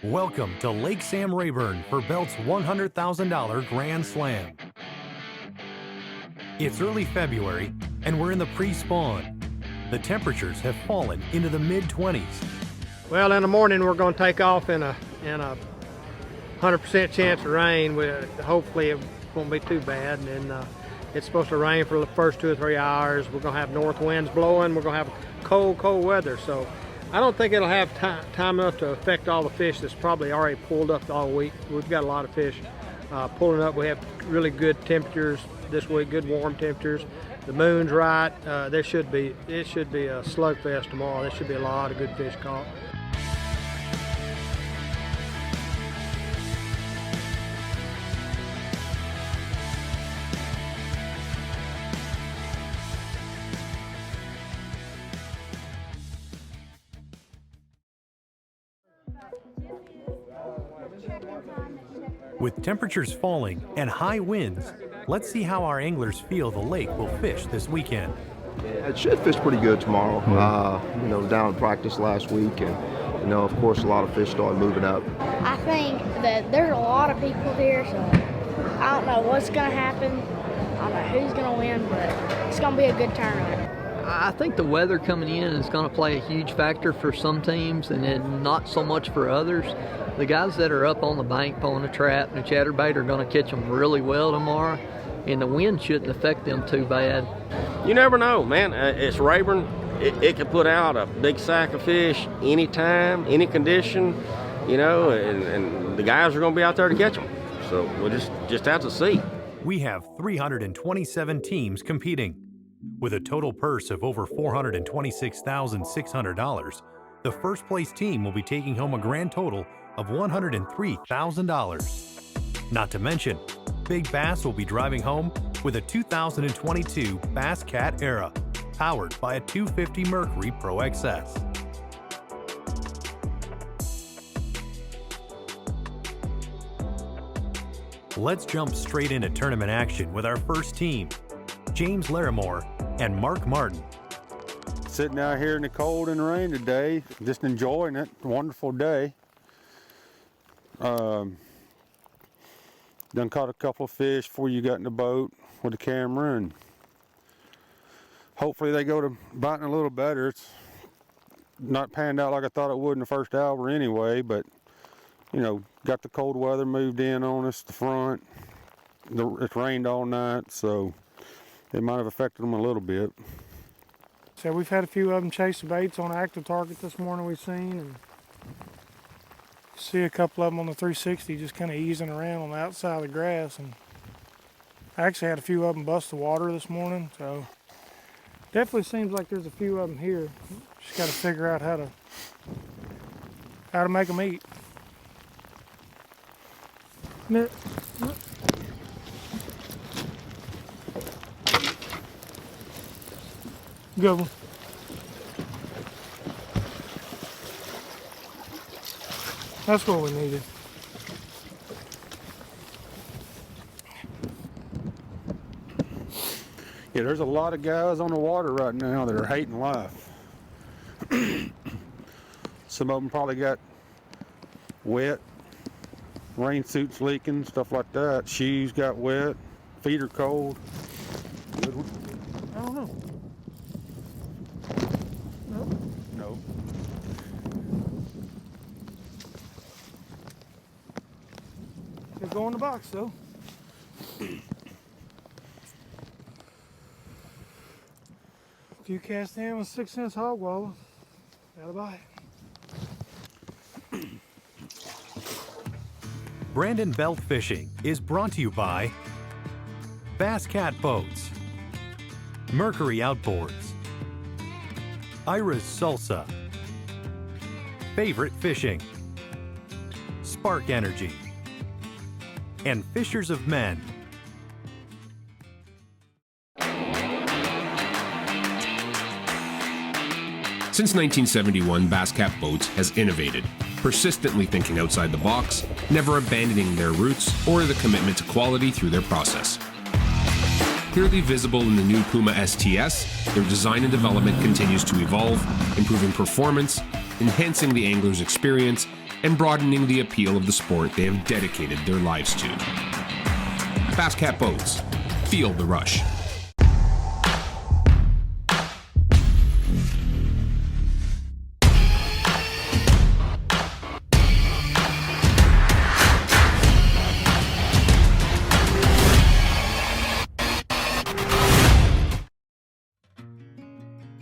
Welcome to Lake Sam Rayburn for Belt's $100,000 Grand Slam. It's early February and we're in the pre-spawn. The temperatures have fallen into the mid-20s. Well, in the morning we're going to take off in a 100% chance of rain. Hopefully it won't be too bad. And it's supposed to rain for the first 2 or 3 hours. We're going to have north winds blowing. We're going to have cold weather. So I don't think it'll have time enough to affect all the fish that's probably already pulled up all week. We've got a lot of fish pulling up. We have really good temperatures this week, good warm temperatures. The moon's right. It should be a slugfest tomorrow. There should be a lot of good fish caught. With temperatures falling and high winds, let's see how our anglers feel the lake will fish this weekend. It should fish pretty good tomorrow. Down in practice last week, and of course a lot of fish started moving up. I think that there's a lot of people here, so I don't know what's going to happen. I don't know who's going to win, but it's going to be a good tournament. I think the weather coming in is going to play a huge factor for some teams and then not so much for others. The guys that are up on the bank pulling a trap and a chatterbait are going to catch them really well tomorrow, and the wind shouldn't affect them too bad. You never know, man. It's Rayburn. It can put out a big sack of fish anytime, any condition, and the guys are going to be out there to catch them. So we'll just have to see. We have 327 teams competing. With a total purse of over $426,600, the first place team will be taking home a grand total of $103,000. Not to mention, Big Bass will be driving home with a 2022 Bass Cat Era, powered by a 250 Mercury Pro XS. Let's jump straight into tournament action with our first team, James Larimore and Mark Martin. Sitting out here in the cold and rain today, just enjoying it. Wonderful day. Done caught a couple of fish before you got in the boat with the camera, and hopefully they go to biting a little better. It's not panned out like I thought it would in the first hour anyway, but got the cold weather moved in on us, the front. It's rained all night, so it might have affected them a little bit. So we've had a few of them chase the baits on active target this morning we've seen, and see a couple of them on the 360 just kind of easing around on the outside of the grass. And I actually had a few of them bust the water this morning, so definitely seems like there's a few of them here. Just got to figure out how to make them eat. Good one. That's what we needed. Yeah, there's a lot of guys on the water right now that are hating life. Some of them probably got wet, rain suits leaking, stuff like that. Shoes got wet, feet are cold. Good one. I don't know. No. They go in the box though. If you cast in with 6-cent hog wallow, that'll bite. Brandon Belt Fishing is brought to you by Bass Cat Boats, Mercury Outboards, Ira's Salsa, Favorite Fishing, Spark Energy, and Fishers of Men. Since 1971, Bass Cat Boats has innovated, persistently thinking outside the box, never abandoning their roots or the commitment to quality through their process. Clearly visible in the new Puma STS, their design and development continues to evolve, improving performance, enhancing the angler's experience, and broadening the appeal of the sport they have dedicated their lives to. Bass Cat Boats. Feel the rush.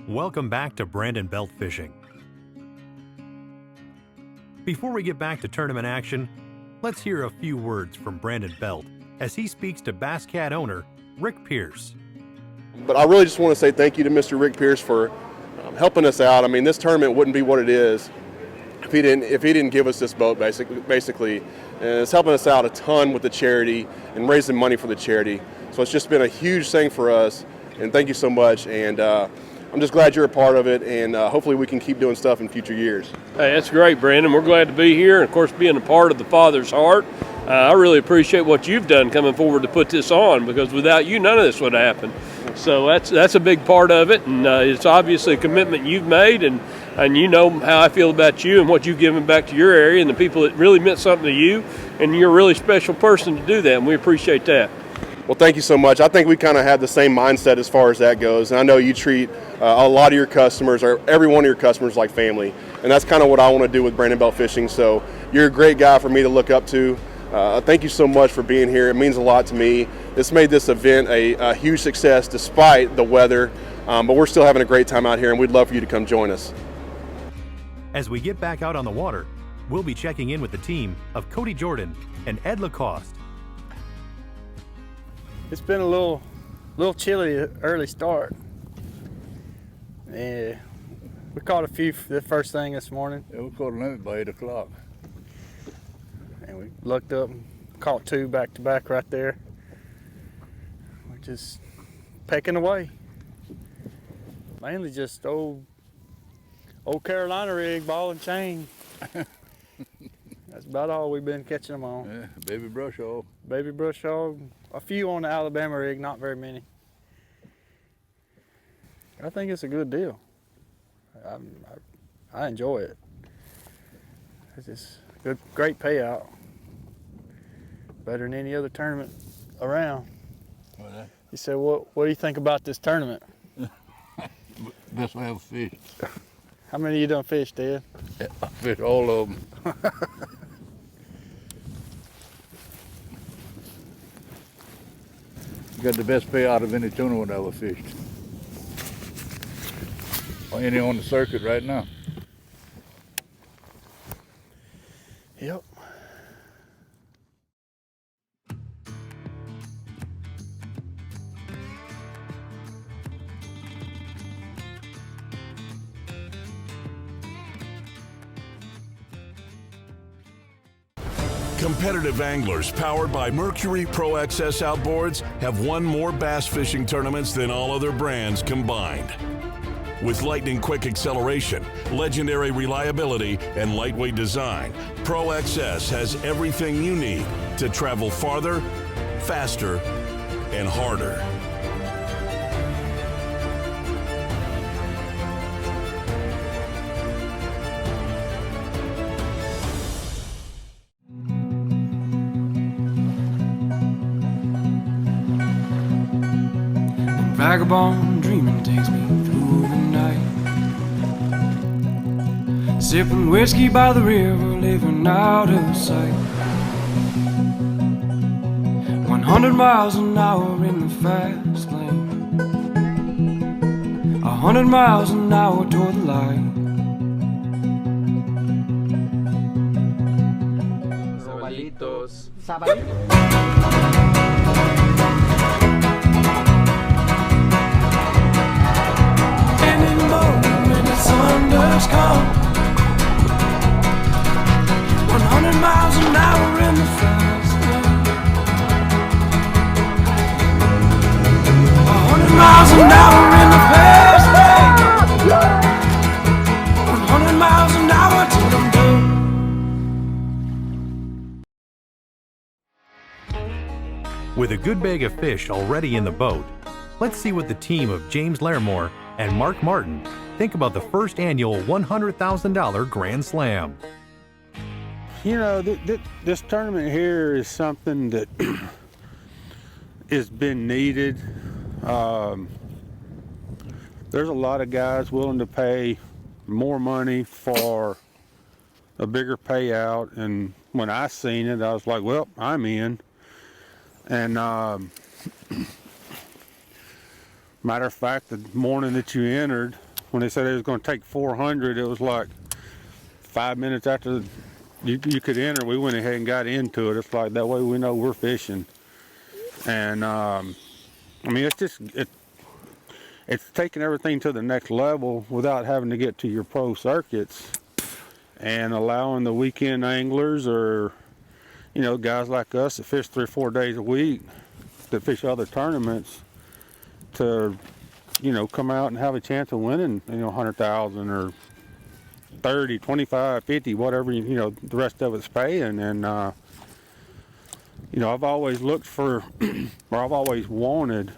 Welcome back to Brandon Belt Fishing. Before we get back to tournament action, let's hear a few words from Brandon Belt as he speaks to Bass Cat owner Rick Pierce. But I really just want to say thank you to Mr. Rick Pierce for helping us out. I mean, this tournament wouldn't be what it is if he didn't give us this boat, basically. And it's helping us out a ton with the charity and raising money for the charity. So it's just been a huge thing for us, and thank you so much. And I'm just glad you're a part of it, and hopefully we can keep doing stuff in future years. Hey, that's great, Brandon. We're glad to be here, and of course being a part of the Father's Heart. I really appreciate what you've done coming forward to put this on, because without you, none of this would happen. So that's a big part of it, and it's obviously a commitment you've made, and you know how I feel about you and what you've given back to your area and the people that really meant something to you, and you're a really special person to do that, and we appreciate that. Well, thank you so much. I think we kind of have the same mindset as far as that goes, and I know you treat a lot of your customers, or every one of your customers, like family, and that's kind of what I want to do with Brandon Belt Fishing. So you're a great guy for me to look up to. Thank you so much for being here. It means a lot to me. This made this event a huge success despite the weather, but we're still having a great time out here, and we'd love for you to come join us. As we get back out on the water, we'll be checking in with the team of Cody Jordan and Ed Lacoste. It's been a little chilly early start. Yeah, we caught a few the first thing this morning. Yeah, we caught a limit by 8 o'clock. And we looked up and caught 2 back to back right there. We're just pecking away. Mainly just old Carolina rig, ball and chain. That's about all we've been catching them on. Yeah, baby brush hog. Baby brush hog. A few on the Alabama rig, not very many. I think it's a good deal. I enjoy it. It's just good, great payout. Better than any other tournament around. You said, what do you think about this tournament? Best I ever fished. How many you done fished, Ed? I fished all of them. Got the best payout of any tournament I ever fished. Or any on the circuit right now. Yep. Competitive anglers powered by Mercury Pro XS outboards have won more bass fishing tournaments than all other brands combined. With lightning-quick acceleration, legendary reliability, and lightweight design, Pro XS has everything you need to travel farther, faster, and harder. Vagabond dreaming takes me through the night, sipping whiskey by the river, living out of sight. 100 miles an hour in the fast lane, 100 miles an hour toward the light. Sabalitos. Come 100 miles an hour in the fast lane, 100 miles an hour in the fast lane, 100 miles an hour till I'm done. With a good bag of fish already in the boat, let's see what the team of James Larimore and Mark Martin think about the first annual $100,000 Grand Slam. You know, this tournament here is something that has been needed. There's a lot of guys willing to pay more money for a bigger payout, and when I seen it, I was like, well, I'm in. And matter of fact, the morning that you entered, when they said it was going to take 400, it was like 5 minutes after you could enter, we went ahead and got into it. It's like, that way we know we're fishing. And I mean, it's taking everything to the next level without having to get to your pro circuits, and allowing the weekend anglers, or you know, guys like us that fish 3 or 4 days a week, that fish other tournaments, to, you know, come out and have a chance of winning, you know, 100,000 or 30, 25, 50, whatever, you know, the rest of it's paying. And you know, I've always looked for, or I've always wanted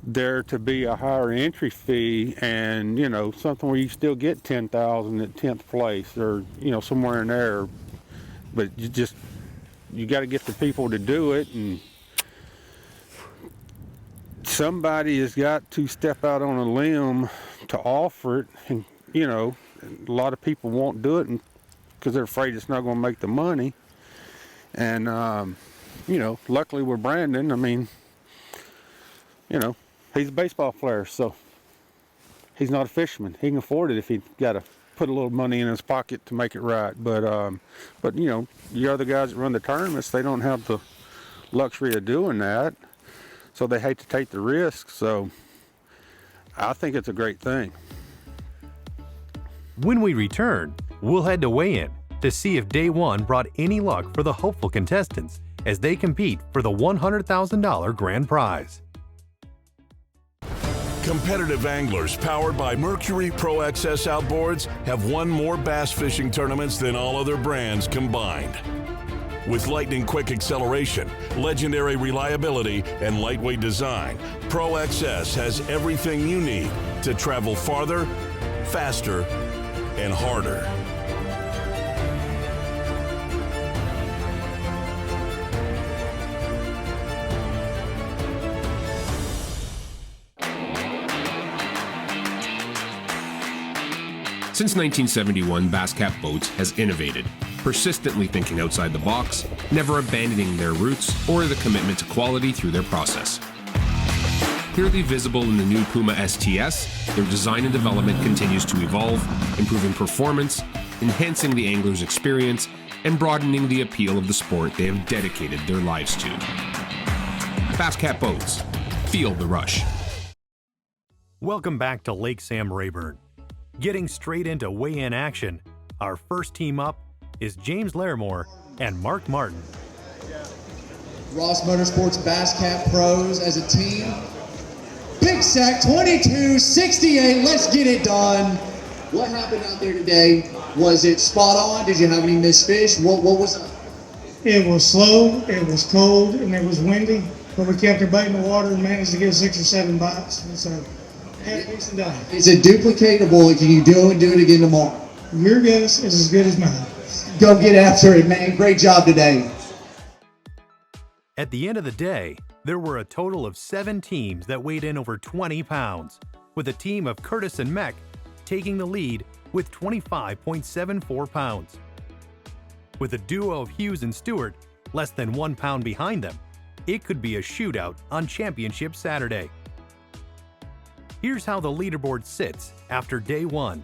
there to be a higher entry fee, and you know, something where you still get 10,000 at 10th place, or you know, somewhere in there. But you got to get the people to do it, and somebody has got to step out on a limb to offer it. And you know, a lot of people won't do it because they're afraid it's not going to make the money. And you know, luckily with Brandon, I mean, you know, he's a baseball player, so he's not a fisherman. He can afford it if he got to put a little money in his pocket to make it right. But you know, the other guys that run the tournaments, they don't have the luxury of doing that, so they hate to take the risk. So I think it's a great thing. When we return, we'll head to weigh-in to see if day one brought any luck for the hopeful contestants as they compete for the $100,000 grand prize. Competitive anglers powered by Mercury Pro XS outboards have won more bass fishing tournaments than all other brands combined. With lightning quick acceleration, legendary reliability, and lightweight design, Pro XS has everything you need to travel farther, faster, and harder. Since 1971, Basscat Boats has innovated, persistently thinking outside the box, never abandoning their roots or the commitment to quality through their process. Clearly visible in the new Puma STS, their design and development continues to evolve, improving performance, enhancing the angler's experience, and broadening the appeal of the sport they have dedicated their lives to. Basscat Boats. Feel the rush. Welcome back to Lake Sam Rayburn. Getting straight into weigh-in action, our first team up is James Larimore and Mark Martin. Ross Motorsports Basscat Pros as a team. Big sack, 22-68, let's get it done. What happened out there today? Was it spot on? Did you have any missed fish? What was it? It was slow, it was cold, and it was windy, but we kept our bait in the water and managed to get 6 or 7 bites. So, decent day. Is it duplicatable? Can you do it again tomorrow? Your guess is as good as mine. Go get after it, man. Great job today. At the end of the day, there were a total of 7 teams that weighed in over 20 pounds, with a team of Curtis and Meck taking the lead with 25.74 pounds. With a duo of Hughes and Stewart less than 1 pound behind them, it could be a shootout on Championship Saturday. Here's how the leaderboard sits after day 1.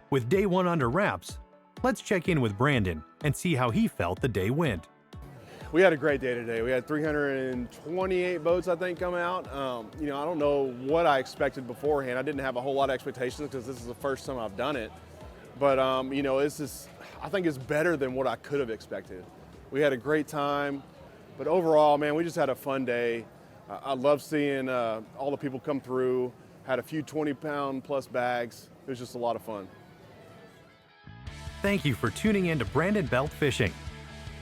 With day 1 under wraps, let's check in with Brandon and see how he felt the day went. We had a great day today. We had 328 boats, I think, come out. You know, I don't know what I expected beforehand. I didn't have a whole lot of expectations because this is the first time I've done it. But, you know, I think it's better than what I could have expected. We had a great time, but overall, man, we just had a fun day. I love seeing all the people come through, had a few 20-pound plus bags. It was just a lot of fun. Thank you for tuning in to Brandon Belt Fishing.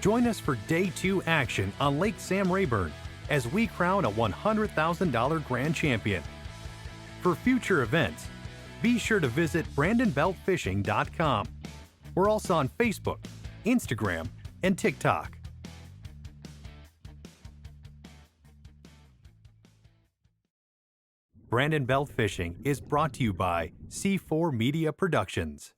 Join us for Day 2 action on Lake Sam Rayburn as we crown a $100,000 grand champion. For future events, be sure to visit BrandonBeltFishing.com. We're also on Facebook, Instagram, and TikTok. Brandon Belt Fishing is brought to you by C4 Media Productions.